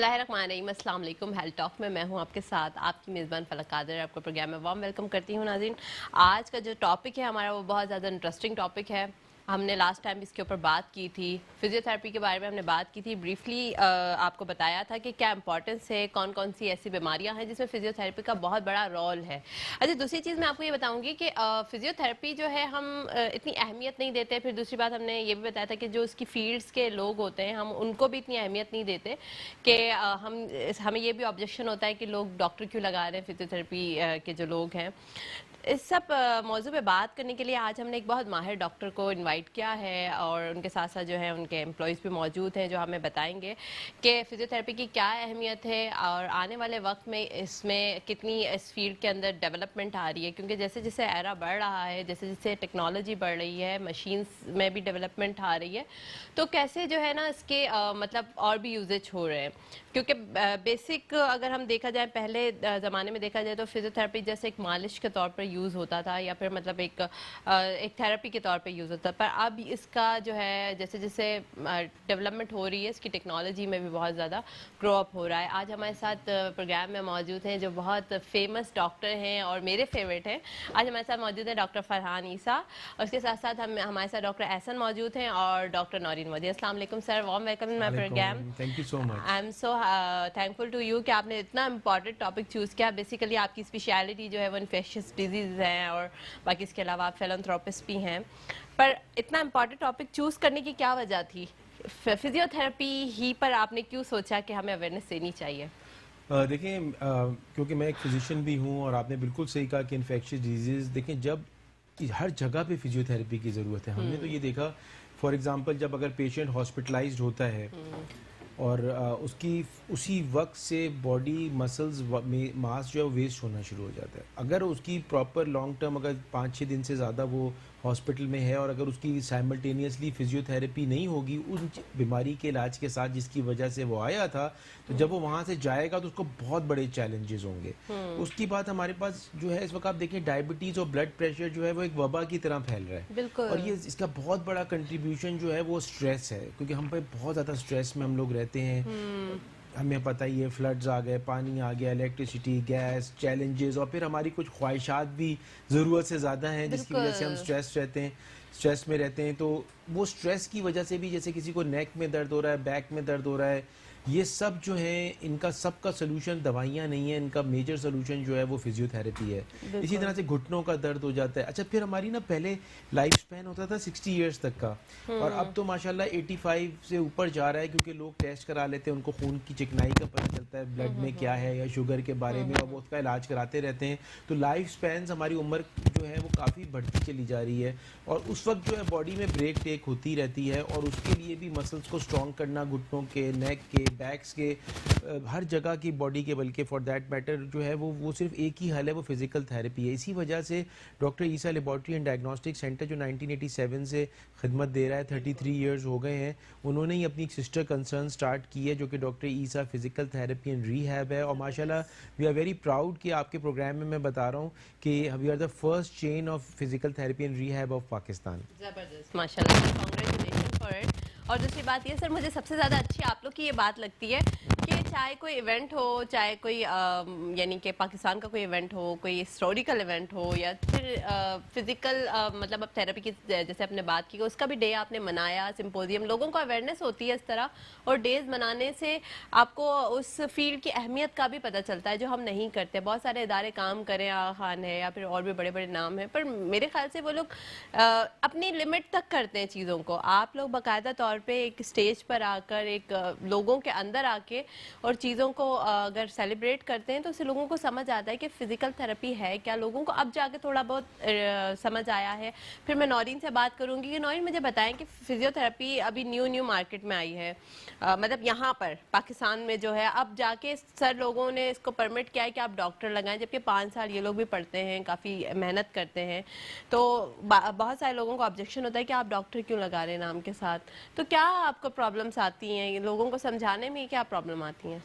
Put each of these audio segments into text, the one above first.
اللہ الرحمن الرحیم، السلام علیکم۔ ہیلتھ ٹاک میں ہوں آپ کے ساتھ آپ کی میزبان فلک قادر، آپ کو پروگرام میں وارم ویلکم کرتی ہوں۔ ناظرین، آج کا جو ٹاپک ہے ہمارا وہ بہت زیادہ انٹرسٹنگ ٹاپک ہے۔ ہم نے لاسٹ ٹائم اس کے اوپر بات کی تھی، فزیوتھراپی کے بارے میں ہم نے بات کی تھی، بریفلی آپ کو بتایا تھا کہ کیا امپورٹنس ہے، کون کون سی ایسی بیماریاں ہیں جس میں فزیوتھراپی کا بہت بڑا رول ہے۔ اچھا، دوسری چیز میں آپ کو یہ بتاؤں گی کہ فزیوتھراپی جو ہے ہم اتنی اہمیت نہیں دیتے۔ پھر دوسری بات ہم نے یہ بھی بتایا تھا کہ جو اس کی فیلڈس کے لوگ ہوتے ہیں ہم ان کو بھی اتنی اہمیت نہیں دیتے کہ ہمیں یہ بھی آبجیکشن ہوتا ہے کہ لوگ ڈاکٹر کیوں لگا رہے ہیں، فزیوتھراپی کے جو لوگ ہیں۔ اس سب موضوع پہ بات کرنے کے لیے آج ہم نے ایک بہت ماہر ڈاکٹر کو انوائٹ کیا ہے، اور ان کے ساتھ ساتھ جو ہے ان کے امپلائیز بھی موجود ہیں جو ہمیں بتائیں گے کہ فزیوتھراپی کی کیا اہمیت ہے اور آنے والے وقت میں اس میں کتنی اس فیلڈ کے اندر ڈیولپمنٹ آ رہی ہے، کیونکہ جیسے جیسے ایرا بڑھ رہا ہے، جیسے جیسے ٹیکنالوجی بڑھ رہی ہے، مشینز میں بھی ڈیولپمنٹ آ رہی ہے، تو کیسے جو ہے نا اس کے مطلب اور بھی یوزیج ہو رہے ہیں۔ کیونکہ بیسک اگر ہم دیکھا جائے، پہلے زمانے میں دیکھا جائے تو فزیوتھراپی جیسے ایک مالش کے طور پر یوز ہوتا تھا، یا پھر مطلب ایک تھراپی کے طور پہ یوز ہوتا ہے، پر اب اس کا جو ہے جیسے جیسے ڈیولپمنٹ ہو رہی ہے، اس کی ٹیکنالوجی میں بھی بہت زیادہ گرو اپ ہو رہا ہے۔ آج ہمارے ساتھ پروگرام میں موجود ہیں جو بہت فیمس ڈاکٹر ہیں اور میرے فیوریٹ ہیں۔ آج ہمارے ساتھ موجود ہیں ڈاکٹر فرحان عیسیٰ، اور اس کے ساتھ ساتھ ہمارے ساتھ ڈاکٹر احسن موجود ہیں اور ڈاکٹر نورین مودی۔ السلام علیکم sir, warm welcome in my program. Thank you so much. I am so thankful to you کہ آپ نے اتنا امپورٹنٹ ٹاپک چوز کیا۔ بیسیکلی آپ کی اسپیشلٹی جو ہے وہ انفیکشس ڈیزیز ہیں، اور باقی اس کے علاوہ آپ فیلانتھروپسٹ بھی ہیں، پر اتنا امپورٹنٹ ٹاپک چوز کرنے کی کیا وجہ تھی؟ فزیوتھراپی ہی پر آپ نے کیوں سوچا کہ ہمیں اویئرنیس دینی چاہیے؟ دیکھیں، کیونکہ میں ایک فزیشین بھی ہوں، اور آپ نے بالکل صحیح کہا کہ انفیکشس ڈیزیز، دیکھیں جب ہر جگہ پہ فزیوتھراپی کی ضرورت ہے۔ ہم نے تو یہ دیکھا، فار ایگزامپل جب اگر پیشنٹ ہاسپٹلائزڈ ہوتا ہے اور اس کی اسی وقت سے باڈی مسلز ماس جو ہے ویسٹ ہونا شروع ہو جاتا ہے، اگر اس کی پراپر لانگ ٹرم اگر 5-6 دن سے زیادہ وہ ہاسپٹل میں ہے، اور اگر اس کی سائملٹینیسلی فزیوتھراپی نہیں ہوگی ان بیماری کے علاج کے ساتھ جس کی وجہ سے وہ آیا تھا، تو جب وہ وہاں سے جائے گا تو اس کو بہت بڑے چیلنجز ہوں گے۔ اس کی بات ہمارے پاس جو ہے اس وقت آپ دیکھیں، ڈائبٹیز اور بلڈ پریشر جو ہے وہ ایک وبا کی طرح پھیل رہا ہے، اور یہ اس کا بہت بڑا کنٹریبیوشن جو ہے وہ اسٹریس ہے، کیونکہ ہم پہ بہت زیادہ اسٹریس میں ہم لوگ رہتے ہیں۔ ہمیں پتہ ہی ہے، فلڈز آ گئے، پانی آ گیا، الیکٹریسٹی، گیس، چیلنجز، اور پھر ہماری کچھ خواہشات بھی ضرورت سے زیادہ ہیں جس کی وجہ سے ہم اسٹریس میں رہتے ہیں۔ تو وہ اسٹریس کی وجہ سے بھی، جیسے کسی کو نیک میں درد ہو رہا ہے، بیک میں درد ہو رہا ہے، یہ سب جو ہیں ان کا سب کا سلوشن دوائیاں نہیں ہیں، ان کا میجر سلوشن جو ہے وہ فزیوتھراپی ہے۔ اسی طرح سے گھٹنوں کا درد ہو جاتا ہے۔ اچھا، پھر ہماری نا پہلے لائف سپین ہوتا تھا 60 ایئرس تک کا، اور اب تو ماشاءاللہ 85 سے اوپر جا رہا ہے، کیونکہ لوگ ٹیسٹ کرا لیتے ہیں، ان کو خون کی چکنائی کا پتہ چلتا ہے، بلڈ میں کیا ہے یا شوگر کے بارے میں، اور وہ اس کا علاج کراتے رہتے ہیں۔ تو لائف سپینز، ہماری عمر جو ہے وہ کافی بڑھتی چلی جا رہی ہے، اور اس وقت جو ہے باڈی میں بریک ٹیک ہوتی رہتی ہے، اور اس کے لیے بھی مسلس کو اسٹرانگ کرنا، گھٹنوں کے، نیک کے، بیکس کے، ہر جگہ کی باڈی کے، بلکہ فار دیٹ میٹر جو ہے وہ صرف ایک ہی حل ہے، وہ فزیکل تھراپی ہے۔ اسی وجہ سے doctor Isa laboratory and diagnostic centre جو 1987 سے خدمت دے رہا ہے، 33 ایئرز ہو گئے ہیں، انہوں نے ہی اپنی ایک سسٹر کنسرن سٹارٹ کی ہے جو کہ doctor Isa physical therapy and rehab ہے، اور ماشاءاللہ وی آر ویری پراؤڈ کہ آپ کے پروگرام میں بتا رہا ہوں کہ we are the first chain of physical therapy and rehab of Pakistan. زبردست، ماشاءاللہ، کانگریچولیشن فار اٹ۔ اور دوسری بات یہ سر، مجھے سب سے زیادہ اچھی آپ لوگ کی یہ بات لگتی ہے کہ چاہے کوئی ایونٹ ہو، چاہے کوئی یعنی کہ پاکستان کا کوئی ایونٹ ہو، کوئی ہسٹوریکل ایونٹ ہو، یا پھر فزیکل مطلب اب تھراپی کی جیسے آپ نے بات کی، اس کا بھی ڈے آپ نے منایا، سمپوزیم، لوگوں کو اویئرنیس ہوتی ہے اس طرح، اور ڈیز منانے سے آپ کو اس فیلڈ کی اہمیت کا بھی پتہ چلتا ہے جو ہم نہیں کرتے۔ بہت سارے ادارے کام کریں، آغا خان ہے یا پھر اور بھی بڑے بڑے نام ہیں، پر میرے خیال سے وہ لوگ اپنی لمٹ تک کرتے ہیں چیزوں کو۔ آپ لوگ باقاعدہ طور پہ ایک اسٹیج پر آ کر، ایک لوگوں کے اندر آ کے اور چیزوں کو اگر سیلیبریٹ کرتے ہیں تو اس سے لوگوں کو سمجھ آتا ہے کہ فزیکل تھراپی ہے کیا۔ لوگوں کو اب جا کے تھوڑا بہت سمجھ آیا ہے۔ پھر میں نورین سے بات کروں گی کہ نورین مجھے بتائیں کہ فزیوتھراپی ابھی نیو مارکیٹ میں آئی ہے، مطلب یہاں پر پاکستان میں جو ہے، اب جا کے سر لوگوں نے اس کو پرمٹ کیا ہے کہ آپ ڈاکٹر لگائیں، جبکہ 5 سال یہ لوگ بھی پڑھتے ہیں، کافی محنت کرتے ہیں، تو بہت سارے لوگوں کو آبجیکشن ہوتا ہے کہ آپ ڈاکٹر کیوں لگا رہے ہیں نام کے ساتھ۔ تو کیا آپ کو پرابلمس آتی ہیں، لوگوں کو سمجھانے میں کیا پرابلم آتی ہیں؟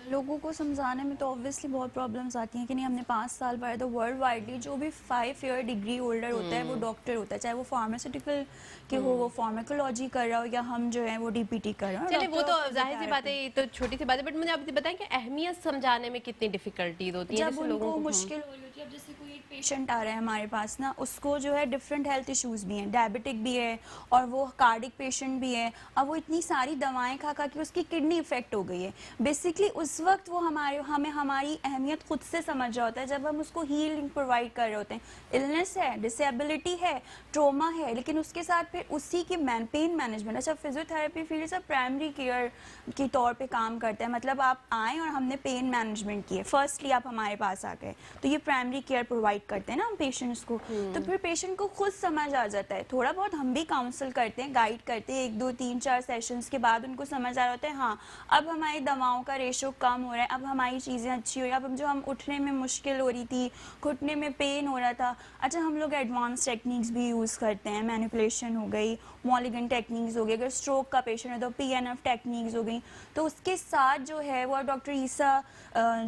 لوگوں کو سمجھانے میں تو obviously بہت پرابلمس آتی ہیں کہ نہیں ہم نے 5 سال پڑھا تو ورلڈ وائڈلی جو بھی 5 ایئر ڈگری ہولڈر ہوتا ہے وہ ڈاکٹر ہوتا ہے, چاہے وہ فارماسیوٹیکل کہ ہو, وہ فارمیکولوجی کر رہا ہو یا ہم جو ہے وہ ڈی پی ٹی کر رہے ہیں. چلے وہ تو ظاہر سی بات ہے, یہ تو چھوٹی سی بات ہے, بٹ مجھے آپ بتائیں کہ اہمیت سمجھانے میں کتنی ڈیفیکلٹیز ہوتی ہیں جب ان کو مشکل ہو رہی ہوتی ہے. اب جیسے کوئی ایک پیشنٹ آ رہا ہے ہمارے پاس نا, اس کو جو ہے ڈفرینٹ ہیلتھ ایشوز بھی ہیں, ڈائبٹک بھی ہے اور وہ کارڈک پیشنٹ بھی ہے. اب وہ اتنی ساری دوائیں کھا کھا کے اس کی کڈنی افیکٹ ہو گئی ہے. بیسکلی اس وقت وہ ہمیں ہماری اہمیت خود سے سمجھ رہا ہوتا ہے جب ہم اس کو ہیلنگ پرووائڈ کر رہے ہوتے ہیں. النس ہے, ڈسیبلٹی ہے, ٹروما ہے, لیکن اس کے ساتھ پھر اسی کی پین مینجمنٹ. اچھا فزیوتھراپی فیلڈ سے پرائمری کیئر کی طور پہ کام کرتا ہے, مطلب آپ آئیں اور ہم نے پین مینجمنٹ کی ہے, فرسٹلی آپ ہمارے پاس آ گئے تو یہ پرائمری کیئر پرووائڈ کرتے ہیں نا ہم پیشنٹس کو. تو پھر پیشنٹ کو خود سمجھ آ جاتا ہے, تھوڑا بہت ہم بھی کاؤنسل کرتے ہیں, گائیڈ کرتے ہیں, 1 2 3 4 سیشنز کے بعد ان کو سمجھ آ رہا ہوتا ہے ہاں اب ہماری دواؤں کا ریشو کم ہو رہا ہے, اب ہماری چیزیں اچھی ہو رہی ہیں, اب جو ہم اٹھنے میں مشکل ہو رہی تھی, گھٹنے میں پین ہو رہا تھا. اچھا ہم لوگ ایڈوانس ٹیکنیکس بھی یوز کرتے ہیں, مینیپولیشن ہو گئی, مولیگن ٹیکنیکس ہو گئی, اگر اسٹروک کا پیشنٹ ہے تو پی این ایف ٹیکنیکس ہو گئی. تو اس کے ساتھ جو ہے وہ ڈاکٹر عیسیٰ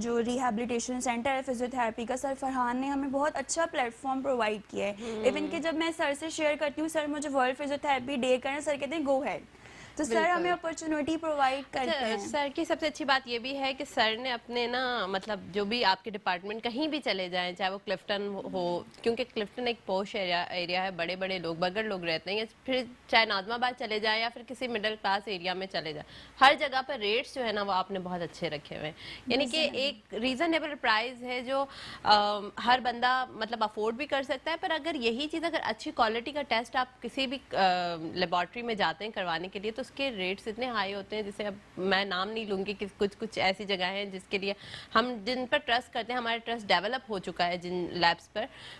جو ریہیبلیٹیشن سینٹر ہے فزیوتھراپی کا, سر فرحان نے ہمیں بہت اچھا پلیٹ فارم پرووائڈ کیا ہے. ایون کہ جب میں سر سے شیئر کرتی ہوں سر مجھے ورلڈ فزیوتھراپی ڈے کرنا, سر کہتے ہیں گو ہیڈ. تو سر ہمیں اپرچونیٹی پرووائڈ کرتے ہیں. سر کی سب سے اچھی بات یہ بھی ہے کہ سر نے اپنے نا مطلب جو بھی آپ کے ڈپارٹمنٹ کہیں بھی چلے جائیں, چاہے وہ کلفٹن ہو, کیونکہ کلفٹن ایک پوش ایریا ہے, بڑے بڑے لوگ بگڑ لوگ رہتے ہیں, پھر چاہے ناظم آباد چلے جائیں یا پھر کسی مڈل کلاس ایریا میں چلے جائیں, ہر جگہ پر ریٹس جو ہے نا وہ آپ نے بہت اچھے رکھے ہوئے ہیں. یعنی کہ ایک ریزنیبل پرائز ہے جو ہر بندہ مطلب افورڈ بھی کر سکتا ہے. پر اگر یہی چیز اگر اچھی کوالٹی کا ٹیسٹ آپ کسی بھی لیبارٹری میں جاتے ہیں کروانے کے لیے تو اس کے ریٹس اتنے ہائی ہوتے ہیں, جسے اب میں نام نہیں لوں گی کہ کچھ ایسی جگہ ہیں جس کے لیے ہم جن پر ٹرسٹ کرتے ہیں, ہمارا ٹرسٹ ڈیولپ ہو چکا ہے جن لیبس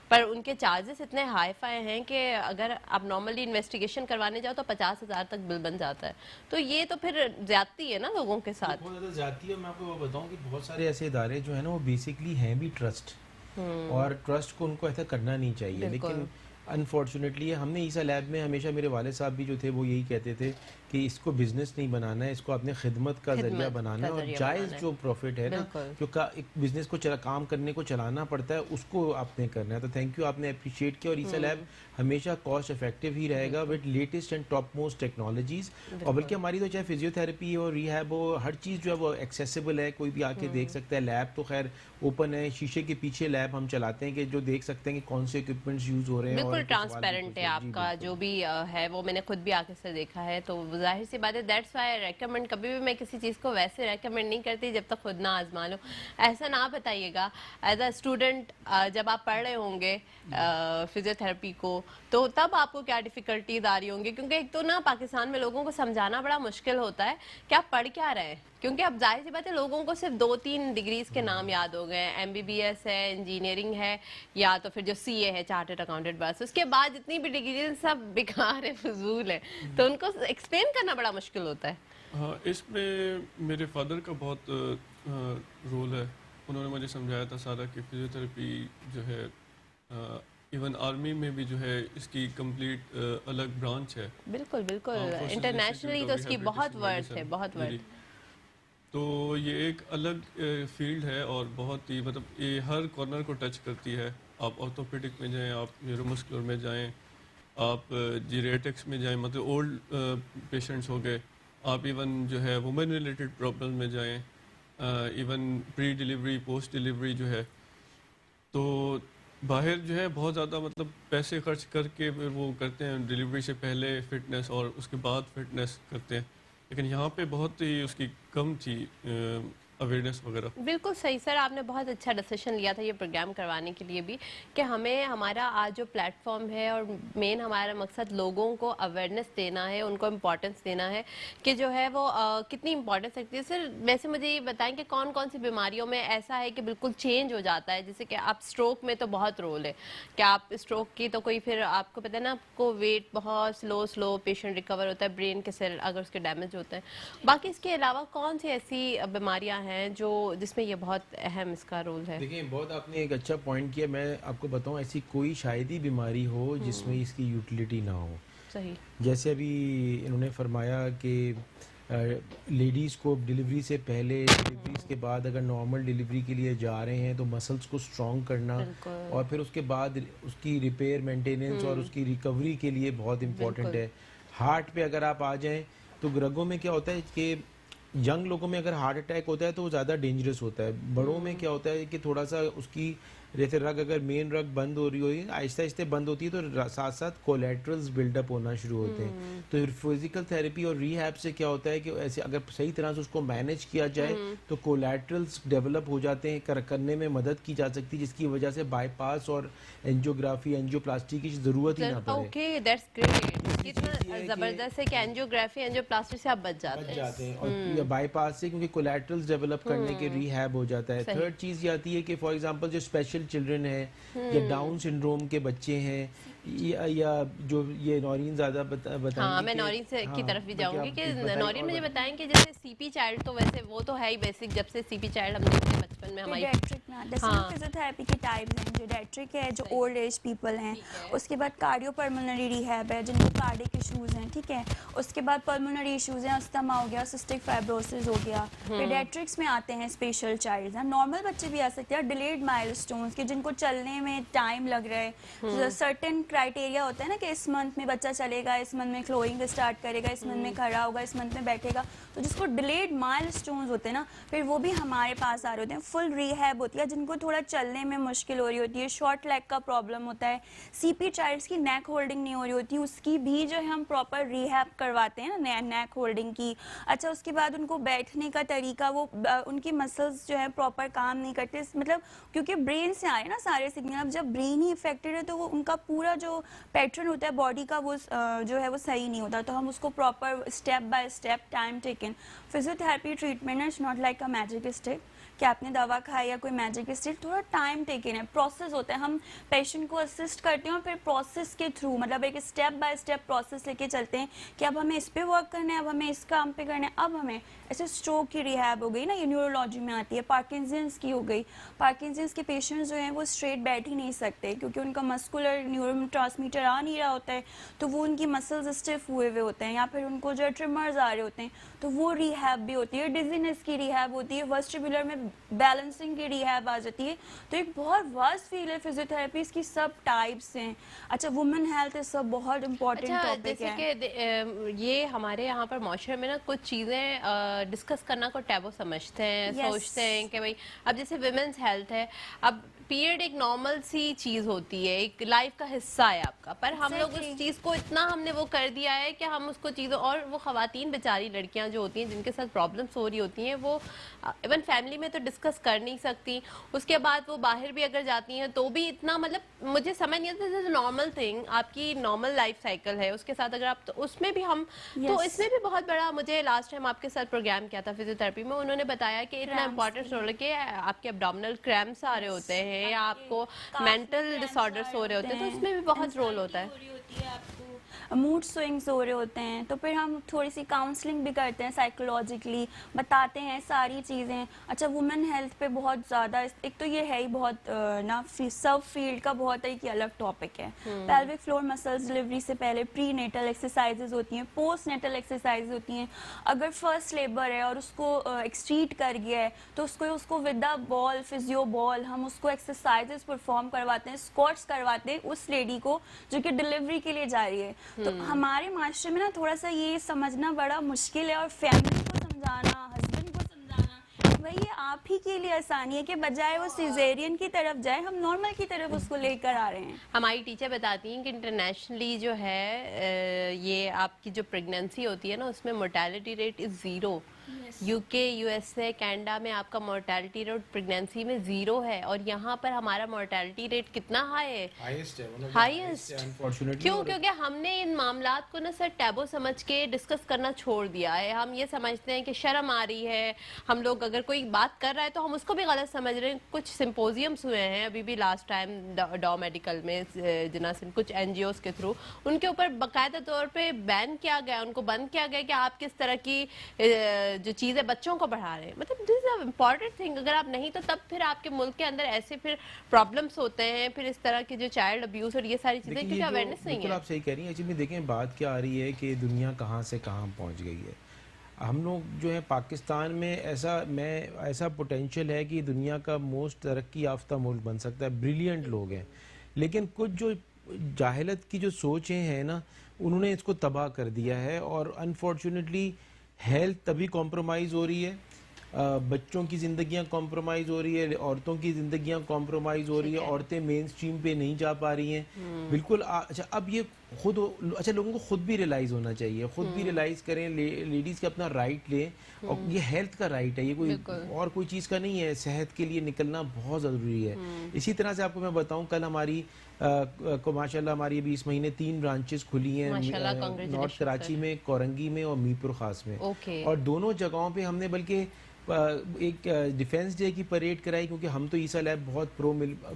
پر ان کے چارجز اتنے ہائی فائی ہیں کہ اگر آپ نارملی انویسٹیگیشن کروانے جاؤ تو 50,000 تک بل بن جاتا ہے. تو یہ تو پھر زیادتی ہے نا لوگوں کے ساتھ, بہت زیادہ زیادتی ہے. میں آپ کو بتاؤں کہ بہت سارے ایسے ادارے جو ہیں نا وہ بیسکلی ہیں بھی ٹرسٹ, اور ٹرسٹ کو ان کو ایسا کرنا نہیں چاہیے. لیکن انفارچونیٹلی ہم نے عیسیٰ لیب میں ہمیشہ, میرے والد صاحب بھی جو تھے وہ یہی کہتے تھے کہ اس کو بزنس نہیں بنانا ہے, اس کو اپنے خدمت کا ذریعہ بنانا ہے, اور جائز جو پروفٹ ہے نا جو ایک بزنس کو کام کرنے کو چلانا پڑتا ہے اس کو آپ نے کرنا ہے. تو تھینک یو, آپ نے اپریشیٹ کیا. اور عیسیٰ لیب ہمیشہ کاسٹ افیکٹو ہی رہے گا with latest and topmost technologies. اور بلکہ ہماری تو چاہے فزیوتھراپی ہو, ریہیب ہو, ہر چیز جو ہے وہ ایکسیسیبل ہے, کوئی بھی آ کے دیکھ سکتا ہے. لیب تو خیر اوپن ہے, شیشے کے پیچھے لیب ہم چلاتے ہیں کہ جو دیکھ سکتے ہیں کہ کون سے اکوپمنٹس یوز ہو رہے ہیں. بالکل ٹرانسپیرنٹ ہے آپ کا جو بھی ہے, وہ میں نے خود بھی آ کے سے دیکھا ہے. تو ظاہر سی بات ہے, دیٹس وائی ریکمینڈ, کبھی بھی میں کسی چیز کو ویسے ریکمینڈ نہیں کرتی جب تک خود نہ آزما لو. ایسا نہ بتائیے گا ایز اے اسٹوڈنٹ جب آپ پڑھ رہے ہوں گے فزیوتھراپی کو, تو تب آپ کو کیا ڈیفیکلٹیز آ رہی ہوں گی, کیونکہ ایک تو نا پاکستان میں لوگوں کو سمجھانا بڑا مشکل ہوتا ہے کہ آپ پڑھ کیا رہے ہیں. کیونکہ اب ظاہر سی بات ہے لوگوں کو صرف 2-3 ڈگریز کے نام یاد ہو گئے ہیں, MBBS ہے, انجینئرنگ ہے, یا تو پھر جو CA ہے چارٹرڈ اکاؤنٹنٹ, بس اس کے بعد جتنی بھی ڈگریز سب بیکار ہے, فضول ہے. تو ان کو ایکسپلین کرنا بڑا مشکل ہوتا ہے. ہاں, اس میں میرے فادر کا بہت رول ہے. انہوں نے مجھے سمجھایا تھا سارا کہ فزیوتھراپی جو ہے ایون آرمی میں بھی جو ہے اس کی کمپلیٹ الگ برانچ ہے. بالکل بالکل, انٹرنیشنلی تو اس کی بہت ورتھ ہے, بہت ورتھ. تو یہ ایک الگ فیلڈ ہے اور بہت ہی مطلب یہ ہر کارنر کو ٹچ کرتی ہے. آپ آرتھوپیڈک میں جائیں, آپ نیورومسکولر میں جائیں, آپ جیریٹکس میں جائیں, مطلب اولڈ پیشنٹس ہو گئے, آپ ایون جو ہے وومن ریلیٹڈ پرابلم میں جائیں, ایون پری ڈیلیوری پوسٹ ڈیلیوری جو ہے. تو باہر جو ہے بہت زیادہ مطلب پیسے خرچ کر کے پھر وہ کرتے ہیں ڈیلیوری سے پہلے فٹنس اور اس کے بعد فٹنس کرتے ہیں, لیکن یہاں پہ بہت ہی اس کی کم تھی اویئرنیس وغیرہ. بالکل صحیح سر, آپ نے بہت اچھا ڈیسیشن لیا تھا یہ پروگرام کروانے کے لیے بھی, کہ ہمیں ہمارا آج جو پلیٹ فارم ہے اور مین ہمارا مقصد لوگوں کو اویئرنیس دینا ہے, ان کو امپورٹنس دینا ہے کہ جو ہے وہ کتنی امپورٹنس رکھتی ہے. سر ویسے مجھے یہ بتائیں کہ کون کون سی بیماریوں میں ایسا ہے کہ بالکل چینج ہو جاتا ہے, جیسے کہ آپ اسٹروک میں تو بہت رول ہے کہ آپ اسٹروک کی تو کوئی پھر آپ کو پتہ ہے نا آپ کو ویٹ بہت سلو پیشنٹ ریکور ہوتا ہے, برین کے سیل اگر اس کے ڈیمیج ہوتے ہیں. باقی اس کے علاوہ کون سی ایسی بیماریاں ہیں جو جس میں یہ بہت اہم اس کا رول ہے؟ دیکھیں بہت آپ نے ایک اچھا پوائنٹ کیا. میں آپ کو بتاؤں ایسی کوئی شاید ہی بیماری ہو جس میں اس کی یوٹیلیٹی نہ ہو. صحیح. جیسے ابھی انہوں نے فرمایا کہ لیڈیز کو ڈلیوری سے پہلے ڈلیوریز کے بعد اگر نارمل ڈلیوری کے لیے جا رہے ہیں تو مسلس کو اسٹرانگ کرنا اور پھر اس کے بعد اس کی ریپیئر مینٹیننس اور اس کی ریکوری کے لیے بہت امپورٹنٹ ہے. ہارٹ پہ اگر آپ آ جائیں تو رگوں میں کیا ہوتا ہے کہ ینگ لوگوں میں اگر ہارٹ اٹیک ہوتا ہے تو وہ زیادہ ڈینجرس ہوتا ہے. بڑوں میں کیا ہوتا ہے کہ تھوڑا سا اس کی جیسے رگ اگر مین رگ بند ہو رہی ہوئی آہستہ آہستہ بند ہوتی ہے تو ساتھ ساتھ کولیٹرلز بلڈ اپ ہونا شروع ہوتے ہیں. تو فزیکل تھراپی اور ری ہیب سے کیا ہوتا ہے کہ ایسے اگر صحیح طرح سے اس کو مینیج کیا جائے تو کولیٹرلز ڈیولپ ہو جاتے ہیں, کرنے میں مدد کی جا سکتی ہے, جس کی وجہ سے بائی پاس اور انجیوگرافی انجیوپلاسٹی کی ضرورت ہی نہ پڑے. Okay that's great. کتنا زبردست ہے کہ انجیوگرافی انجیوپلاسٹی سے آپ بچ جاتے ہیں اور بائی پاس سے, کیونکہ کولیٹرلز ڈیولپ کرنے کے ری ہیب ہو جاتا ہے. تھرڈ چیز یہ آتی ہے کہ فار ایگزامپل جو اسپیشل چلڈرن ہیں یا ڈاؤن سنڈروم کے بچے ہیں یا جو یہ نورین زیادہ بتائیں. ہاں میں نورین سے کی طرف بھی جاؤں گی کہ نورین مجھے بتائیں کہ جیسے سی پی چائلڈ تو ویسے وہ تو ہے ہی بیسک, جب سے سی پی چائلڈ ہم دیکھتے ہیں بچپن میں ہماری فزیوتھراپی کے ٹائپس ہیں. پیڈیاٹرک ہے جو اولڈ ایج پیپل ہیں, اس کے بعد کارڈیو پلمونری ریہیب ہے جن کو کارڈک ایشوز ہیں, ٹھیک ہے. اس کے بعد پلمونری ایشوز ہیں, استما ہو گیا, سسٹک فائبروسس ہو گیا. پیڈیاٹرکس میں آتے ہیں اسپیشل چائلڈ ہیں. نارمل بچے بھی آ سکتے ہیں ڈیلیڈ مائلسٹونز کے جن کو چلنے میں ٹائم لگ رہا ہے. سرٹن کرائٹیریا ہوتا ہے نا کہ اس منتھ میں بچہ چلے گا, اس منتھ میں فلوئنگ اسٹارٹ کرے گا, اس منتھ میں کھڑا ہوگا, اس منتھ میں بیٹھے گا. تو جس کو ڈیلیڈ مائلسٹونز ہوتے ہیں نا, پھر وہ بھی ہمارے پاس آ رہے ہوتے ہیں. فل ریہیب ہوتی ہے جن کو تھوڑا چلنے میں مشکل ہو رہی ہوتی ہے, شارٹ لیگ کا پرابلم ہوتا ہے. سی پی چائلڈس کی نیک ہولڈنگ نہیں ہو رہی ہوتی, اس کی بھی جو ہے ہم پراپر ریہیب کرواتے ہیں نا نیک ہولڈنگ کی. اچھا اس کے بعد ان کو بیٹھنے کا طریقہ, وہ ان کی مسلز جو ہے پراپر کام نہیں کرتے, مطلب کیونکہ برین سے آئے نا سارے سگنل. اب جب برین ہی افیکٹڈ ہے تو وہ ان کا پورا جو پیٹرن ہوتا ہے باڈی کا وہ جو ہے وہ صحیح نہیں ہوتا. تو ہم اس کو proper step by step time taken. Physiotherapy treatment is not like a magic stick کہ آپ نے دوا کھائی یا کوئی میجک اسٹک, تھوڑا ٹائم ٹیکن ہے, پروسیس ہوتا ہے. ہم پیشنٹ کو اسسٹ کرتے ہیں اور پھر پروسیس کے تھرو مطلب ایک اسٹیپ بائی اسٹیپ پروسیس لے کے چلتے ہیں کہ اب ہمیں اس پہ ورک کرنا ہے, اب ہمیں اس کام پہ کرنا ہے. اب ہمیں ایسے اسٹروک کی ریہیب ہو گئی نا, یہ نیورولوجی میں آتی ہے. پارکنسنس کی ہو گئی, پارکنسنس کے پیشنٹس جو ہیں وہ اسٹریٹ بیٹھ ہی نہیں سکتے کیونکہ ان کا مسکولر نیورو ٹرانسمیٹر آ نہیں رہا ہوتا ہے, تو وہ ان کی مسلز اسٹف ہوئے ہوئے ہوتے ہیں, یا پھر ان کو جو ٹریمرز آ رہے ہوتے ہیں, تو وہ ریہیب بھی ہوتی ہے. ڈیزینس کی ریہیب ہوتی ہے, ویسٹیبولر میں بیلنسنگ کی ریہیب آ جاتی ہے. تو ایک بہت واسٹ فیلڈ ہے فزیوتھراپی, اس کی سب ٹائپس ہیں. اچھا وومن ہیلتھ اس سب بہت امپورٹنٹ ٹاپک ہے. جیسے کہ یہ ہمارے یہاں پر معاشرے میں نا کچھ چیزیں ڈسکس کرنا کو ٹیبو سمجھتے ہیں, سوچتے ہیں کہ بھائی اب جیسے ویمنس ہیلتھ ہے, اب پیریڈ ایک نارمل سی چیز ہوتی ہے, ایک لائف کا حصہ ہے آپ کا, پر ہم لوگ اس چیز کو اتنا ہم نے وہ کر دیا ہے کہ ہم اس کو چیزوں, اور وہ خواتین بیچاری لڑکیاں جو ہوتی ہیں جن کے ساتھ پرابلمس ہو رہی ہوتی ہیں وہ ایون فیملی میں تو ڈسکس کر نہیں سکتی. اس کے بعد وہ باہر بھی اگر جاتی ہیں تو بھی اتنا مطلب مجھے سمجھ نہیں آتا. نارمل تھنگ آپ کی نارمل لائف سائیکل ہے, اس کے ساتھ اگر آپ تو اس میں بھی ہم تو اس میں بھی بہت بڑا, مجھے لاسٹ ٹائم آپ کے ساتھ پروگرام کیا تھا فزیوتھراپی میں, انہوں نے بتایا کہ اتنا امپورٹنٹ رول ہے کہ آپ کے ابڈومنل کریمپس آ رہے ہوتے ہیں یا آپ کو مینٹل ڈس آرڈرس ہو رہے ہوتے ہیں, تو اس میں بھی بہت رول ہوتا ہے. موڈ سوئنگس ہو رہے ہوتے ہیں, تو پھر ہم تھوڑی سی کاؤنسلنگ بھی کرتے ہیں, سائیکولوجیکلی بتاتے ہیں ساری چیزیں. اچھا وومن ہیلتھ پہ بہت زیادہ, ایک تو یہ ہے ہی بہت نا سب فیلڈ کا بہت ایک الگ ٹاپک ہے. پیلوک فلور مسلز ڈلیوری سے پہلے پری نیٹل ایکسرسائزز ہوتی ہیں, پوسٹ نیٹل ایکسرسائز ہوتی ہیں. اگر فرسٹ لیبر ہے اور اس کو ایکسٹریٹ کر گیا ہے تو اس کو ود دا بال فزیو بال ہم اس کو ایکسرسائزز پرفارم کرواتے ہیں, اسکواٹس کرواتے ہیں اس لیڈی کو جو کہ ڈلیوری کے لیے جا رہی ہے. تو ہمارے معاشرے میں نا تھوڑا سا یہ سمجھنا بڑا مشکل ہے, اور فیملی کو سمجھانا, ہسبینڈ کو سمجھانا, وہی آپ ہی کے لیے آسانی ہے کہ بجائے وہ سیزیرین کی طرف جائے ہم نارمل کی طرف اس کو لے کر آ رہے ہیں. ہماری ٹیچر بتاتی ہیں کہ انٹرنیشنلی جو ہے یہ آپ کی جو پریگنینسی ہوتی ہے نا اس میں مورٹیلٹی ریٹ از 0. یو کے, یو ایس اے, کینیڈا میں آپ کا مورٹیلٹی ریٹ پریگنینسی میں 0 ہے, اور یہاں پر ہمارا مورٹیلٹی ریٹ کتنا ہائی ہے, ہائیسٹ. کیوں؟ کیونکہ ہم نے ان معاملات کو نا سر ٹیبو سمجھ کے ڈسکس کرنا چھوڑ دیا ہے. ہم یہ سمجھتے ہیں کہ شرم آ رہی ہے, ہم لوگ اگر کوئی بات کر رہا ہے تو ہم اس کو بھی غلط سمجھ رہے ہیں. کچھ سمپوزیمس ہوئے ہیں ابھی بھی لاسٹ ٹائم ڈاؤ میڈیکل میں جناسن کچھ این جی اوز کے تھرو, ان کے اوپر باقاعدہ طور پہ بین کیا گیا, ان کو بند کیا گیا کہ آپ کس طرح کی جو چیزیں بچوں کو پڑھا رہے ہیں. مطلب دس از اے امپورٹنٹ تھنگ. اگر آپ نہیں تو تب پھر آپ کے ملک کے اندر ایسے پھر پرابلمس ہوتے ہیں, پھر اس طرح کے جو چائلڈ ابیوز اور یہ ساری چیزیں, کیونکہ اویئرنیس نہیں ہے. بالکل آپ صحیح کہہ رہی ہیں. ایکچولی دیکھیں بات کیا آ رہی ہے کہ دنیا کہاں سے کہاں پہنچ گئی ہے. ہم لوگ جو ہے پاکستان میں ایسا پوٹینشیل ہے کہ دنیا کا موسٹ ترقی یافتہ ملک بن سکتا ہے، بریلینٹ لوگ ہیں، لیکن کچھ جو جاہلت کی جو سوچیں ہیں نا انہوں نے اس کو تباہ کر دیا ہے، اور انفارچونیٹلی ہیلتھ تبھی کمپرومائز ہو رہی ہے، بچوں کی زندگیاں کمپرومائز ہو رہی ہے، عورتوں کی زندگیاں کمپرومائز ہو رہی ہے، عورتیں مین سٹریم پہ نہیں جا پا رہی ہیں بالکل۔ اچھا اب یہ لوگوں کو خود بھی ریلائز ہونا چاہیے، خود بھی ریلائز کریں، لیڈیز کے اپنا رائٹ لیں، اور یہ ہیلتھ کا رائٹ ہے، یہ کوئی چیز کا نہیں ہے، صحت کے لیے نکلنا بہت ضروری ہے۔ اسی طرح سے آپ کو میں بتاؤں، کل ہماری ماشاءاللہ ہماری ابھی اس مہینے 3 برانچز کھلی ہیں، نارتھ کراچی میں، کورنگی میں اور میرپور خاص میں، اور دونوں جگہوں پہ ہم نے بلکہ ایک ڈیفینس ڈے کی پریڈ کرائی، کیونکہ ہم تو عیسیٰ لیب بہت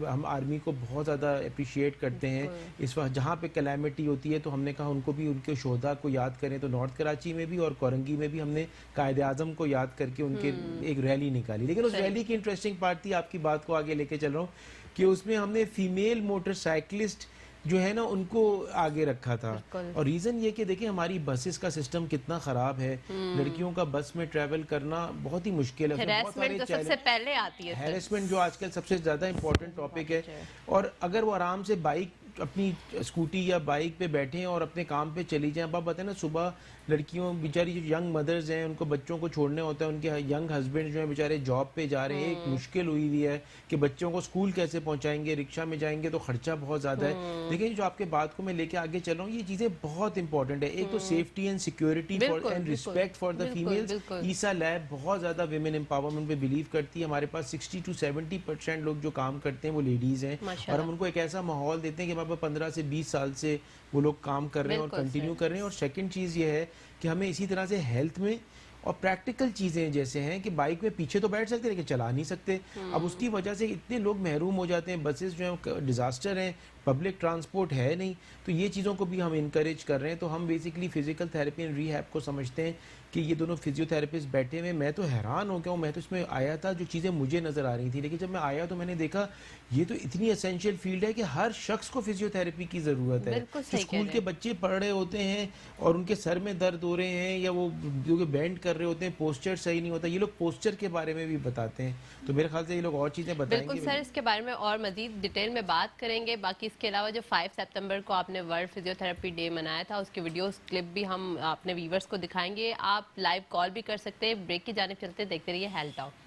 ہم آرمی کو بہت زیادہ اپریشیٹ کرتے ہیں، اس وقت جہاں پہ کلیمٹی ہوتی ہے تو ہم نے کہا ان کو بھی، ان کے شہداء کو یاد کریں، تو نارتھ کراچی میں بھی اور کورنگی میں بھی ہم نے قائد اعظم کو یاد کر کے ان کے ایک ریلی نکالی۔ لیکن اس ریلی کی انٹرسٹنگ پارٹ تھی، آپ کی بات کو آگے لے کے چل رہا ہوں، کہ اس میں ہم نے فیمیل موٹر سائیکلسٹ جو ہے نا ان کو آگے رکھا تھا، اور ریزن یہ کہ دیکھیں ہماری بسز کا سسٹم کتنا خراب ہے، لڑکیوں کا بس میں ٹریول کرنا بہت ہی مشکل ہے، ہیراسمنٹ سب سے پہلے آتی ہے، ہیراسمنٹ جو آج کل سب سے زیادہ امپورٹنٹ ٹاپک ہے، اور اگر وہ آرام سے بائک اپنی اسکوٹی یا بائک پہ بیٹھیں اور اپنے کام پہ چلی جائیں، اب آپ بتائیں نا صبح لڑکیوں بیچاری جو ینگ مدرز ہیں ان کو بچوں کو چھوڑنے ہوتا ہے، ان کے ینگ ہسبینڈ جو ہیں بیچارے جاب پہ جا رہے ہیں، ایک مشکل ہوئی ہوئی ہے کہ بچوں کو اسکول کیسے پہنچائیں گے، رکشہ میں جائیں گے تو خرچہ بہت زیادہ ہے۔ لیکن جو آپ کے بات کو میں لے کے آگے چل رہا ہوں، یہ چیزیں بہت امپورٹنٹ ہے، ایک تو safety and security and respect for the females. Isa lab بہت زیادہ ویمن امپاورمنٹ پہ بلیو کرتی ہے، ہمارے پاس 60 to 70% لوگ جو کام کرتے ہیں وہ لیڈیز ہیں، اور ہم ان کو ایک ایسا ماحول دیتے ہیں کہ ہمارے پاس 15 سے 20 سال سے وہ لوگ کام کر رہے ہیں اور کنٹینیو کر رہے ہیں۔ اور سیکنڈ چیز یہ ہے کہ ہمیں اسی طرح سے ہیلتھ میں اور پریکٹیکل چیزیں جیسے ہیں کہ بائک میں پیچھے تو بیٹھ سکتے لیکن چلا نہیں سکتے، اب اس کی وجہ سے اتنے لوگ محروم ہو جاتے ہیں، بسز جو ہیں ڈیزاسٹر ہیں، پبلک ٹرانسپورٹ ہے نہیں، تو یہ چیزوں کو بھی ہم انکریج کر رہے ہیں۔ تو ہم بیسیکلی فزیکل تھراپی اینڈ ری ہیب کو سمجھتے ہیں کہ یہ دونوں فزیو تھراپسٹ بیٹھے ہوئے، میں تو حیران ہو گیا ہوں، میں تو اس میں آیا تھا جو چیزیں مجھے نظر آ رہی تھی، لیکن جب میں آیا تو میں نے دیکھا یہ تو اتنی اسینشیل فیلڈ ہے کہ ہر شخص کو فزیو تھراپی کی ضرورت ہے۔ اسکول کے بچے پڑھ رہے ہوتے ہیں اور ان کے سر میں درد ہو رہے ہیں، یا وہ جو بینڈ کر رہے ہوتے ہیں، پوسچر صحیح نہیں ہوتا، یہ لوگ پوسچر کے بارے میں بھی بتاتے ہیں، تو میرے خیال سے یہ لوگ اور چیزیں بتائیں گے۔ بالکل سر، اس کے بارے میں اور مزید ڈیٹیل میں بات کریں گے۔ باقی اس کے علاوہ جو 5 سپتمبر کو آپ نے ورلڈ فزیو تھراپی ڈے منایا تھا، اس کے ویڈیوز کلپ بھی ہم اپنے ویورز کو دکھائیں گے، آپ لائیو کال بھی کر سکتے ہیں۔ بریک کی جانب چلتے دیکھتے رہیے health talk.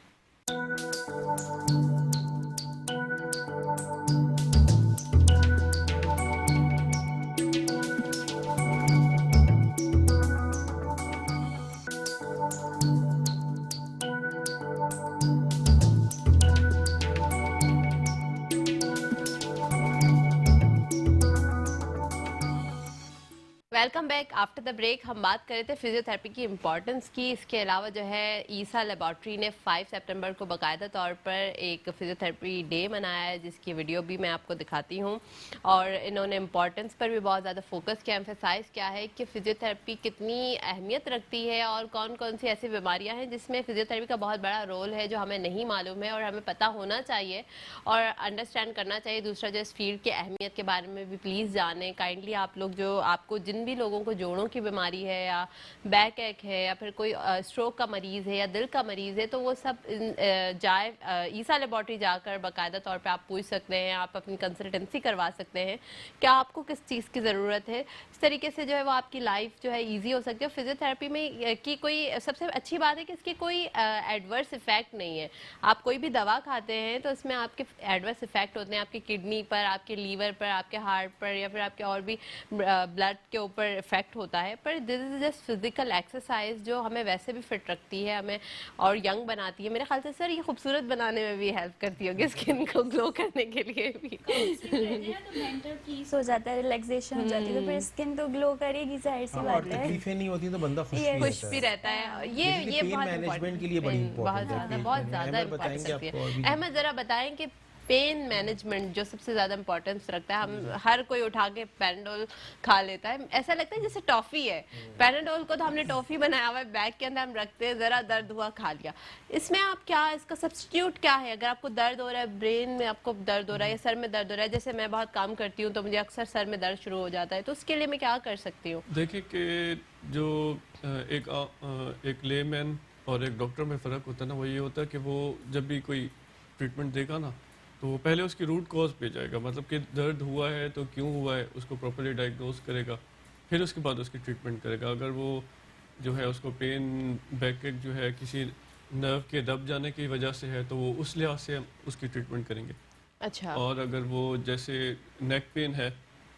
Welcome back after the break. ہم بات کر رہے تھے فزیو تھراپی کی امپورٹنس کی، اس کے علاوہ جو ہے عیسیٰ لیبارٹری نے 5 سپتمبر کو باقاعدہ طور پر ایک فزیو تھراپی ڈے منایا ہے، جس کی ویڈیو بھی میں آپ کو دکھاتی ہوں، اور انہوں نے امپورٹنس پر بھی بہت زیادہ فوکس کیا، ایمفیسائز کیا ہے کہ فزیو تھراپی کتنی اہمیت رکھتی ہے اور کون کون سی ایسی بیماریاں ہیں جس میں فزیو تھراپی کا بہت بڑا رول ہے جو ہمیں نہیں معلوم ہے اور ہمیں پتہ ہونا چاہیے اور انڈرسٹینڈ کرنا چاہیے۔ دوسرا جو اس فیلڈ کی اہمیت کے بارے میں بھی پلیز جانیں کائنڈلی، آپ لوگ جو آپ کو جن بھی لوگوں کو جوڑوں کی بیماری ہے یا بیک ایک ہے یا پھر کوئی اسٹروک کا مریض ہے یا دل کا مریض ہے، تو وہ سب جائے عیسیٰ لیبارٹری جا کر باقاعدہ طور پہ آپ پوچھ سکتے ہیں، آپ اپنی کنسلٹنسی کروا سکتے ہیں کہ آپ کو کس چیز کی ضرورت ہے۔ اس طریقے سے جو ہے وہ آپ کی لائف جو ہے ایزی ہو سکتی ہے۔ فزیو تھراپی میں کی کوئی سب سے اچھی بات ہے کہ اس کی کوئی ایڈورس ایفیکٹ نہیں ہے۔ آپ کوئی بھی دوا کھاتے ہیں تو اس میں آپ کے ایڈورس ایفیکٹ ہوتے ہیں، آپ کی کڈنی پر، آپ کے لیور پر، آپ کے ہارٹ پر، یا پھر آپ کے اور بھی بلڈ کے اوپر افیکٹ ہوتا ہے، پر دس از جسٹ فزیکل ایکسرسائز جو ہمیں ویسے بھی فٹ رکھتی ہے ہمیں اور ینگ بناتی ہے۔ میرے خیال سے سر یہ خوبصورت بنانے میں بھی ہیلپ کرتی ہوگی، اسکن کو گلو کرنے کے لیے بھی۔ مینٹل پیس ہو جاتا ہے، ریلیکسیشن ہو جاتی ہے، تو پھر اسکن تو گلو کرے گی، ظاہر سی اور بات ہے۔ تکلیفیں نہیں ہوتی تو بندہ خوش بھی رہتا ہے۔ یہ پین بہت مینجمنٹ کے لیے بڑی بہت زیادہ بتائیں گے امپورٹنٹ آپ کو اور بھی۔ احمد ذرا بتائیں کہ پین مینجمنٹ جو سب سے زیادہ امپورٹنس رکھتا ہے. ہم ہر کوئی اٹھا کے پیناڈول کھا لیتا ہے, ایسا لگتا ہے جیسے ٹافی ہے. پیناڈول کو تو ہم نے ٹافی بنایا ہوا ہے, بیگ کے اندر ہم رکھتے ہیں, ذرا درد ہوا کھا لیا. اس میں آپ کیا, اس کا سبسٹیٹیوٹ کیا ہے؟ اگر آپ کو درد ہو رہا ہے, برین میں آپ کو درد ہو رہا ہے یا سر میں درد ہو رہا ہے, جیسے میں بہت کام کرتی ہوں تو مجھے اکثر سر میں درد شروع ہو جاتا ہے, تو اس کے لیے میں کیا کر سکتی ہوں؟ دیکھیں کہ جو ایک لے مین اور ایک ڈاکٹر میں فرق ہوتا ہے نا, وہ یہ ہوتا ہے کہ وہ جب بھی کوئی ٹریٹمنٹ دے گا نا تو وہ پہلے اس کی روٹ کاز پہ جائے گا, مطلب کہ درد ہوا ہے تو کیوں ہوا ہے اس کو پراپرلی ڈائگنوز کرے گا, پھر اس کے بعد اس کی ٹریٹمنٹ کرے گا. اگر وہ جو ہے اس کو پین بیک ایک جو ہے کسی نرو کے دب جانے کی وجہ سے ہے تو وہ اس لحاظ سے ہم اس کی ٹریٹمنٹ کریں گے. اچھا. اور اگر وہ جیسے نیک پین ہے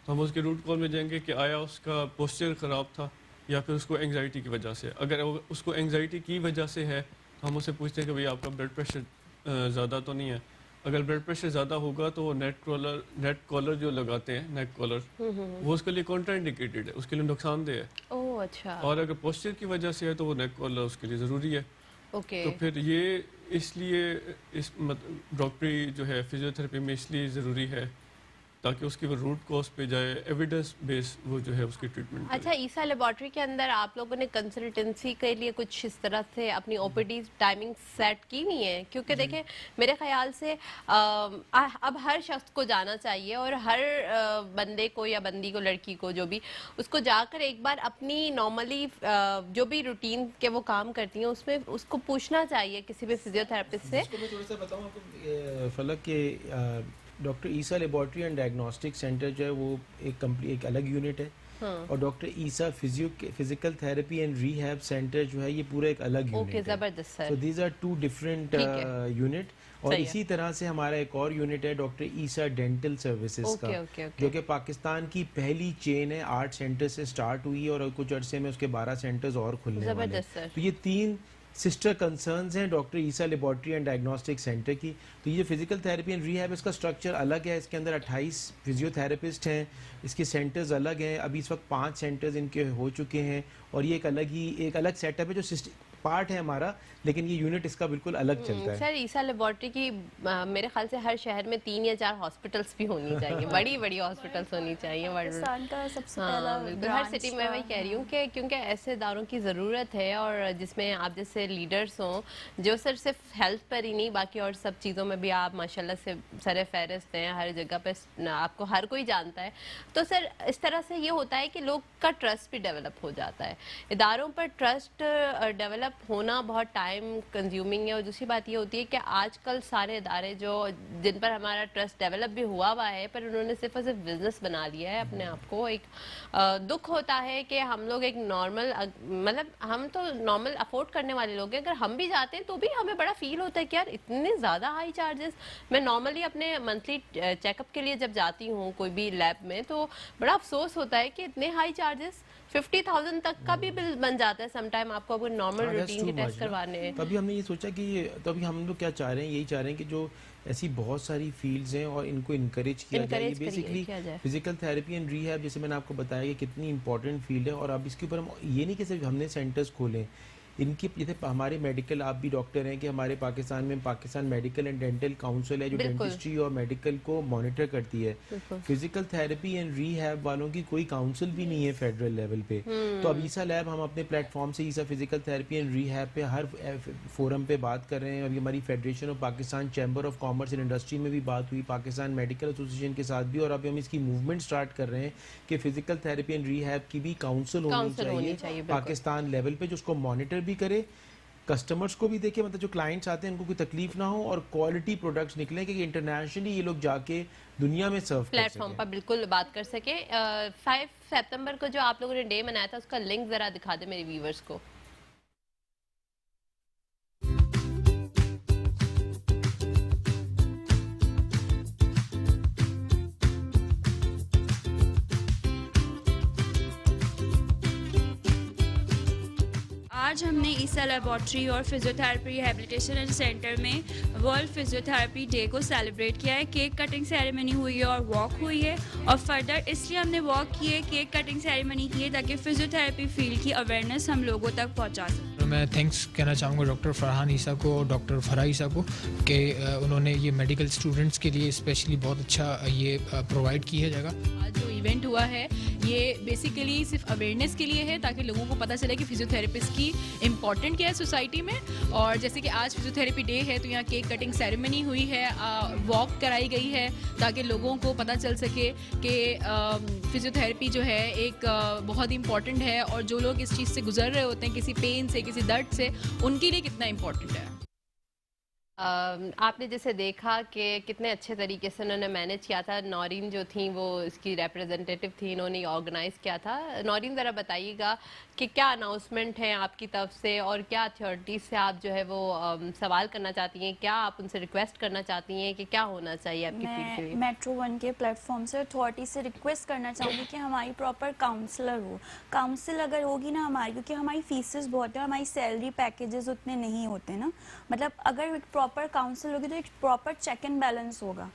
تو ہم اس کے روٹ کاز میں جائیں گے کہ آیا اس کا پوسچر خراب تھا یا پھر اس کو اینگزائٹی کی وجہ سے. اگر اس کو اینگزائٹی کی وجہ سے ہے تو ہم اسے پوچھتے ہیں کہ بھئی آپ کا بلڈ پریشر زیادہ تو نہیں ہے. اگر بلڈ پریشر زیادہ ہوگا تو وہ نیٹ کالر جو لگاتے ہیں, نیک کالر, وہ اس کے لیے کانٹرا انڈیکیٹڈ ہے, اس کے لیے نقصان دہ ہے. اوہ اچھا. اور اگر پوسچر کی وجہ سے ہے تو وہ نیک کالر اس کے لیے ضروری ہے. اوکے. تو پھر یہ اس لیے ڈاکٹری جو ہے فزیوتھراپی میں اس لیے ضروری ہے تاکہ اس کی وہ روٹ کاز پہ جائے, ایویڈنس بیس وہ جو ہے اس کی ٹریٹمنٹ. اچھا, عیسیٰ لیبارٹری کے اندر آپ لوگوں نے کنسلٹنسی کے لیے کچھ اس طرح سے اپنی او پی ڈی ٹائمنگ سیٹ کی نہیں ہے؟ کیونکہ دیکھیں میرے خیال سے اب ہر شخص کو جانا چاہیے اور ہر بندے کو یا بندی کو, لڑکی کو, جو بھی, اس کو جا کر ایک بار اپنی نارملی جو بھی روٹین کے وہ کام کرتی ہیں اس میں اس کو پوچھنا چاہیے کسی بھی فزیو تھراپسٹ سے. میں تھوڑا سا بتاؤں آپ کو فلک کہ doctor Isa laboratory and diagnostic centre جو ہے وہ ایک الگ یونٹ ہے, اور doctor Isa physical therapy and rehab centre جو ہے یہ پورا ایک الگ یونٹ ہے. زبردست sir. So these are two different unit. اور اسی طرح سے ہمارا ایک اور یونٹ ہے ڈاکٹر عیسیٰ ڈینٹل سروسز کا, جو کہ پاکستان کی پہلی چین ہے, 8 سینٹر سے سٹارٹ ہوئی اور کچھ عرصے میں اس کے 12 سینٹرز اور کھلنے والے ہیں. تو یہ 3 سسٹر کنسرنز ہیں doctor Isa laboratory and diagnostic centre کی. تو یہ فزیکل تھراپی اینڈ ری ہیب, اس کا اسٹرکچر الگ ہے, اس کے اندر 28 فزیو تھراپسٹ ہیں, اس کے سینٹرز الگ ہیں. ابھی اس وقت 5 سینٹرز ان کے ہو چکے ہیں, اور یہ ایک الگ سیٹ اپ ہے جو پارٹ ہے ہمارا, لیکن یہ یونٹ اس کا بالکل الگ چلتا ہے. سر عیسیٰ لیبارٹری کی میرے خیال سے ہر شہر میں 3 یا 4 ہاسپٹلس بھی ہونی چاہیے, بڑی بڑی ہاسپٹلس ہونی چاہیے. پاکستان کا سب سے پہلا بالکل ہر سٹی میں وہی کہہ رہی ہوں کہ کیونکہ ایسے اداروں کی ضرورت ہے, اور جس میں آپ جیسے لیڈرز ہوں جو صرف ہیلتھ پر ہی نہیں باقی اور سب چیزوں میں بھی آپ ماشاءاللہ سے سر فہرست ہیں, ہر جگہ پہ آپ کو ہر کوئی جانتا ہے. تو سر اس طرح سے یہ ہوتا ہے کہ لوگ کا ٹرسٹ بھی ڈیولپ ہو جاتا ہے. اداروں پر ٹرسٹ ڈیولپ ہونا بہت ٹائم کنزیومنگ ہے, اور دوسری بات یہ ہوتی ہے کہ آج کل سارے ادارے جن پر ہمارا ٹرسٹ ڈیولپ بھی ہوا ہے, پر انہوں نے صرف اور صرف بزنس بنا لیا ہے اپنے آپ کو. ایک دکھ ہوتا ہے کہ ہم لوگ ایک نارمل, مطلب ہم تو نارمل افورڈ کرنے والے لوگ ہیں, اگر ہم بھی جاتے ہیں تو بھی ہمیں بڑا فیل ہوتا ہے کہ یار اتنے زیادہ ہائی چارجز. میں نارملی اپنے منتھلی چیک اپ کے لیے جب جاتی ہوں کوئی بھی لیب میں تو بڑا افسوس ہوتا ہے کہ اتنے ہائی چارجز, 50,000 تک کا بھی بل بن جاتا ہے سم ٹائم آپ کو اگر نارمل روٹین کے ٹیسٹ کروانے ہیں. تبھی ہم نے یہ سوچا کہ تبھی ہم لوگ کیا چاہ رہے ہیں, یہی چاہ رہے ہیں کہ جو ایسی بہت ساری فیلڈز ہیں اور ان کو انکریج کیا جائے. بیسکلی فزیکل تھراپی اینڈ ری ہیب, جیسے میں نے آپ کو بتایا کہ کتنی امپورٹنٹ فیلڈ ہے, اور اب اس کے اوپر ہم یہ نہیں کہ صرف ہم نے سینٹرز کھولے, ان کی جیسے ہمارے میڈیکل, آپ بھی ڈاکٹر ہیں, کہ ہمارے پاکستان میں Pakistan medical and dental council ہے جو ڈینٹسٹری اور میڈیکل کو مانیٹر کرتی ہے. فزیکل تھراپی اینڈ ری ہیب والوں کی کوئی کاؤنسل بھی نہیں ہے فیڈرل لیول پہ. تو اب عیسیٰ لیب ہم اپنے پلیٹ فارم سے عیسیٰ فزیکل تھراپی اینڈ ری ہیب پہ ہر فورم پہ بات کر رہے ہیں. ابھی ہماری federation of Pakistan chamber of commerce and industry میں بھی بات ہوئی, پاکستان میڈیکل ایسوسیشن کے ساتھ بھی, اور ابھی ہم اس کی موومنٹ اسٹارٹ کر رہے ہیں کہ فزیکل تھراپی اینڈ ری ہیب کی بھی کاؤنسل ہونی چاہیے پاکستان لیول پہ, جو اس کو مانیٹر بھی کرے, کسٹمرز کو بھی دیکھیں, مطلب جو کلائنٹس آتے ہیں ان کو کوئی تکلیف نہ ہو, اور کوالٹی پروڈکٹس نکلیں کہ انٹرنیشنلی یہ لوگ جا کے دنیا میں سرو پلیٹ فارم پر بالکل بات کر سکے. 5 سپتمبر کو جو آپ لوگوں نے ڈے منایا تھا اس کا لنک ذرا دکھا دیں میرے ویورز کو. آج ہم نے عیسیٰ لیبارٹری اور فزیوتھراپی ریہیبلیٹیشن سینٹر میں ورلڈ فزیوتھراپی ڈے کو سیلیبریٹ کیا ہے. کیک کٹنگ سیریمنی ہوئی ہے اور واک ہوئی ہے, اور فردر اس لیے ہم نے واک کی ہے, کیک کٹنگ سیریمنی کی ہے تاکہ فزیوتھراپی فیلڈ کی اویئرنیس ہم لوگوں تک پہنچا سکیں. میں تھینکس کہنا چاہوں گا ڈاکٹر فرحان عیسیٰ کو اور ڈاکٹر فرح عیسیٰ کو کہ انہوں نے یہ میڈیکل اسٹوڈنٹس کے لیے اسپیشلی بہت اچھا یہ پرووائڈ کی ہے جگہ. آج جو ایونٹ ہوا ہے یہ بیسیکلی صرف اویئرنیس کے لیے ہے تاکہ لوگوں کو پتہ چلے کہ فزیوتھراپسٹ کی امپورٹنٹ کیا ہے سوسائٹی میں. اور جیسے کہ آج فزیوتھراپی ڈے ہے تو یہاں کیک کٹنگ سیریمنی ہوئی ہے, واک کرائی گئی ہے تاکہ لوگوں کو پتہ چل سکے کہ فزیوتھراپی جو ہے ایک بہت امپورٹنٹ ہے, اور جو لوگ اس چیز سے گزر رہے ہوتے ہیں کسی پین سے کسی درد سے, ان کے لیے کتنا امپورٹنٹ ہے. آپ نے جیسے دیکھا کہ کتنے اچھے طریقے سے انہوں نے مینیج کیا تھا. نورین جو تھیں وہ اس کی ریپرزنٹیٹیو تھیں, انہوں نے آرگنائز کیا تھا. نورین ذرا بتائیے گا کہ کیا اناؤنسمنٹ ہیں آپ کی طرف سے, اور کیا اتھارٹیز سے آپ جو ہے وہ سوال کرنا چاہتی ہیں, کیا آپ ان سے ریکویسٹ کرنا چاہتی ہیں کہ کیا ہونا چاہیے آپ کی فیلڈ کے لیے؟ میں میٹرو 1 کے پلیٹ فارم سے اتھارٹی سے ریکویسٹ کرنا چاہوں گی کہ ہماری پراپر کاؤنسلر ہو. کاؤنسل اگر ہوگی نا ہماری, کیونکہ ہماری فیسز بہت ہیں, ہماری سیلری پیکیجز اتنے نہیں ہوتے نا, مطلب اگر پراپر کاؤنسل ہوگی تو ایک پراپر چیک اینڈ بیلنس ہوگا.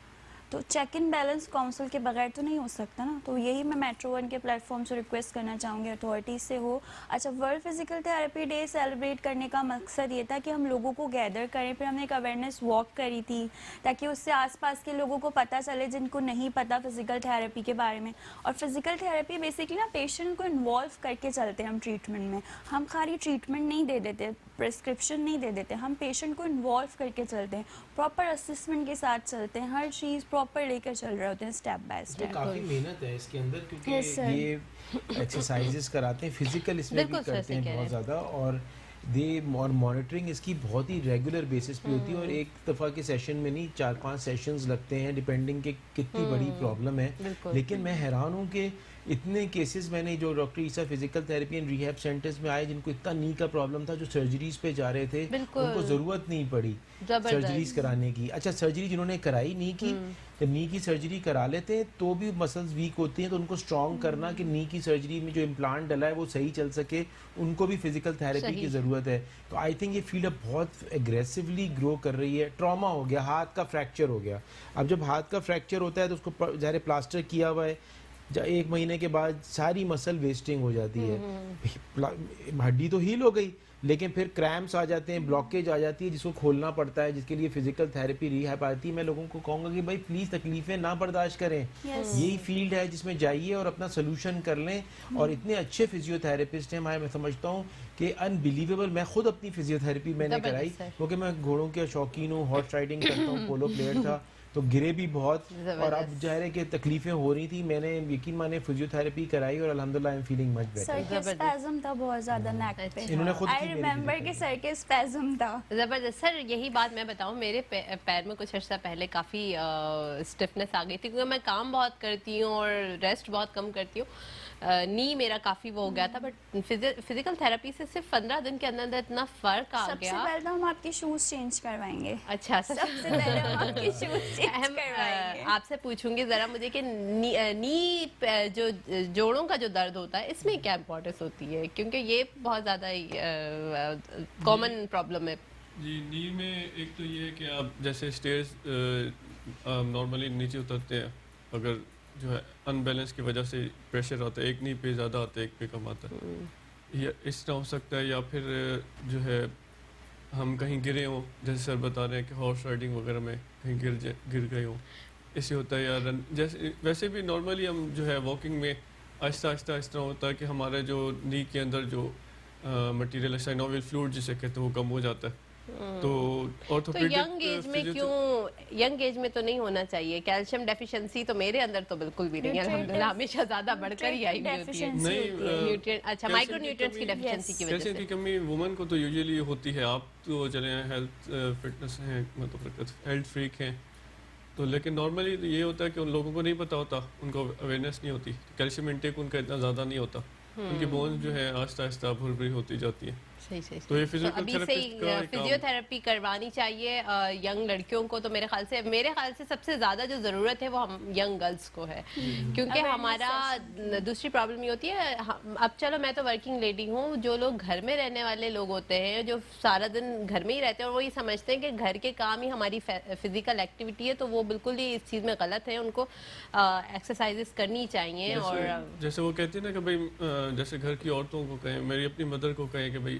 تو چیک اینڈ بیلنس کاؤنسل کے بغیر تو نہیں ہو سکتا نا. تو یہی میں میٹرو 1 کے پلیٹ فارم سے ریکویسٹ کرنا چاہوں گی اتھارٹیز سے ہو. اچھا, world physical therapy day celebrate کرنے کا مقصد یہ تھا کہ ہم لوگوں کو گیدر کریں. پھر ہم نے ایک اویئرنیس واک کری تھی تاکہ اس سے آس پاس کے لوگوں کو پتہ چلے جن کو نہیں پتہ فزیکل تھراپی کے بارے میں. اور فزیکل تھراپی بیسکلی نا پیشنٹ کو انوالو کر کے چلتے ہیں ہم ٹریٹمنٹ میں. ہم خالی ٹریٹمنٹ نہیں دے دیتے, پرسکرپشن نہیں دے دیتے, ہم پیشنٹ کو انوالو کر کے چلتے ہیں, پراپر اسسمنٹ کے ساتھ چلتے ہیں, ہر چیز پراپر لے کر چل رہے ہوتے ہیں اسٹیپ بائی اسٹیپ. کافی محنت ہے اس کے اندر, کیونکہ یہ ایکسرسائزز کراتے ہیں, فزیکل اس میں بھی کرتے ہیں بہت زیادہ, اور اور مانیٹرنگ اس کی بہت ہی ریگولر بیسس پہ ہوتی ہے, اور ایک دفعہ کے سیشن میں نہیں 4-5 سیشنز لگتے ہیں ڈیپینڈنگ کہ کتنی بڑی پرابلم ہے. لیکن میں حیران ہوں کہ اتنے کیسز میں نے جو doctor Isa physical therapy and rehab centres میں آئے جن کو اتنا نی کا پرابلم تھا, جو سرجریز پہ جا رہے تھے, ان کو ضرورت نہیں پڑی سرجریز کرانے کی. اچھا, سرجری جنہوں نے کرائی نی کی, جب نی کی سرجری کرا لیتے ہیں تو بھی مسلز ویک ہوتی ہیں, تو ان کو اسٹرانگ کرنا کہ نی کی سرجری میں جو امپلانٹ ڈلا ہے وہ صحیح چل سکے, ان کو بھی فزیکل تھراپی کی ضرورت ہے. تو آئی تھنک یہ فیلڈ اب بہت اگریسولی گرو کر رہی ہے. ٹراما ہو گیا, ہاتھ کا فریکچر ہو گیا, اب جب ہاتھ کا فریکچر ہوتا ہے تو اس کو ظاہر پلاسٹر کیا ہوا ہے, 1 مہینے کے بعد ساری مسل ویسٹنگ ہو جاتی ہے, ہڈی تو ہیل ہو گئی لیکن پھر کریمپس آ جاتے ہیں, بلاکیج آ جاتی ہے جس کو کھولنا پڑتا ہے, جس کے لیے فزیکل تھراپی ریہیب آتی ہے. میں لوگوں کو کہوں گا کہ بھائی پلیز تکلیفیں نہ برداشت کریں, یہی فیلڈ ہے جس میں جائیے اور اپنا سولوشن کر لیں. اور اتنے اچھے فزیو تھراپسٹ ہیں, میں سمجھتا ہوں کہ انبیلیویبل. میں خود اپنی فزیو تھراپی میں نے کرائی کیونکہ میں گھوڑوں کے شوقین ہوں, ہارس رائڈنگ کرتا ہوں, پولو پلیئر تھا, تو گرے بھی بہت, اور اب ظاہر ہے کہ تکلیفیں ہو رہی تھی. میں نے یقین مانے فزیو تھراپی کرائی اور الحمدللہ I am feeling much better. Sir کے اسپیزم تھا بہت زیادہ نیک پہ, انہوں نے خود آئی ریممبر کہ سر کے اسپیزم تھا زبردست. سر یہی بات میں بتاؤں, میرے پیر میں کچھ عرصہ پہلے کافی اسٹفنس آ گئی تھی کیونکہ میں کام بہت کرتی ہوں اور ریسٹ بہت کم کرتی ہوں. نی میرا کافی وہ ہو گیا تھا, بٹ فزیکل تھراپی سے صرف 15 دن کے اندر اتنا فرق آ گیا. سب سے پہلے ہم آپ کے شوز چینج کروائیں گے. اچھا, سب سے پہلے ہم آپ کے شوز چینج کروائیں گے. آپ سے پوچھوں گی ذرا مجھے کہ نی جو جوڑوں کا جو درد ہوتا ہے اس میں کیا امپورٹنس ہوتی ہے, کیونکہ یہ بہت زیادہ کامن پرابلم ہے. جی, نی میں ایک تو یہ ہے کہ آپ جیسے اسٹیئرز نارملی نیچے اترتے ہیں, اگر جو ہے ان بیلنس کی وجہ سے پریشر آتا ہے, ایک نی پہ زیادہ آتا ہے ایک پہ کم آتا ہے, یا اس طرح ہو سکتا ہے, یا پھر جو ہے ہم کہیں گرے ہوں, جیسے سر بتا رہے ہیں کہ ہارس رائڈنگ وغیرہ میں کہیں گر گئے ہوں, اس سے ہوتا ہے. یا جیسے ویسے بھی نارملی ہم جو ہے واکنگ میں آہستہ آہستہ اس طرح ہوتا ہے کہ ہمارے جو نی کے اندر جو مٹیریل سائنوویل فلوئڈ جسے کہتے ہیں وہ کم ہو جاتا ہے. تو ینگ ایج میں کیوں, ینگ ایج میں تو نہیں ہونا چاہیے. کیلشیم ڈیفیشنسی تو میرے اندر تو بالکل بھی نہیں ہے الحمدللہ, ہمیشہ زیادہ بڑھ کر ہی آئی ہوئی ہوتی ہے. اچھا, مائکرو نیوٹرینٹس کی ڈیفیشنسی کی وجہ سے. کیلشیم کی کمی وومن کو تو یوزلی ہوتی ہے. آپ تو چلے ہیلتھ فٹنس ہیں, مطلب ہیلتھ فریک ہیں, تو لیکن نارملی یہ ہوتا ہے کہ ان لوگوں کو نہیں پتہ ہوتا, ان کو اویئرنیس نہیں ہوتی, کیلشیم انٹیک ان کا اتنا زیادہ نہیں ہوتا, ان کی بونز جو ہے آہستہ آہستہ بھربھری ہوتی جاتی ہیں. تو یہ فزیو تھراپی کروانی چاہیے ینگ لڑکیوں کو. تو میرے خیال سے سب سے زیادہ جو ضرورت ہے وہ ہم ینگ گرلس کو ہے, کیونکہ ہمارا دوسری پرابلم یہ ہوتی ہے. اب چلو میں تو ورکنگ لیڈی ہوں, جو لوگ گھر میں رہنے والے لوگ ہوتے ہیں جو سارا دن گھر میں ہی رہتے ہیں اور وہ یہ سمجھتے ہیں کہ گھر کے کام ہی ہماری فزیکل ایکٹیویٹی ہے, تو وہ بالکل ہی اس چیز میں غلط ہے. ان کو ایکسرسائزز کرنی چاہیے. اور جیسے وہ کہتے ہیں نا کہ بھائی جیسے گھر کی عورتوں کو کہیں, میری اپنی مدر کو کہیں کہ بھائی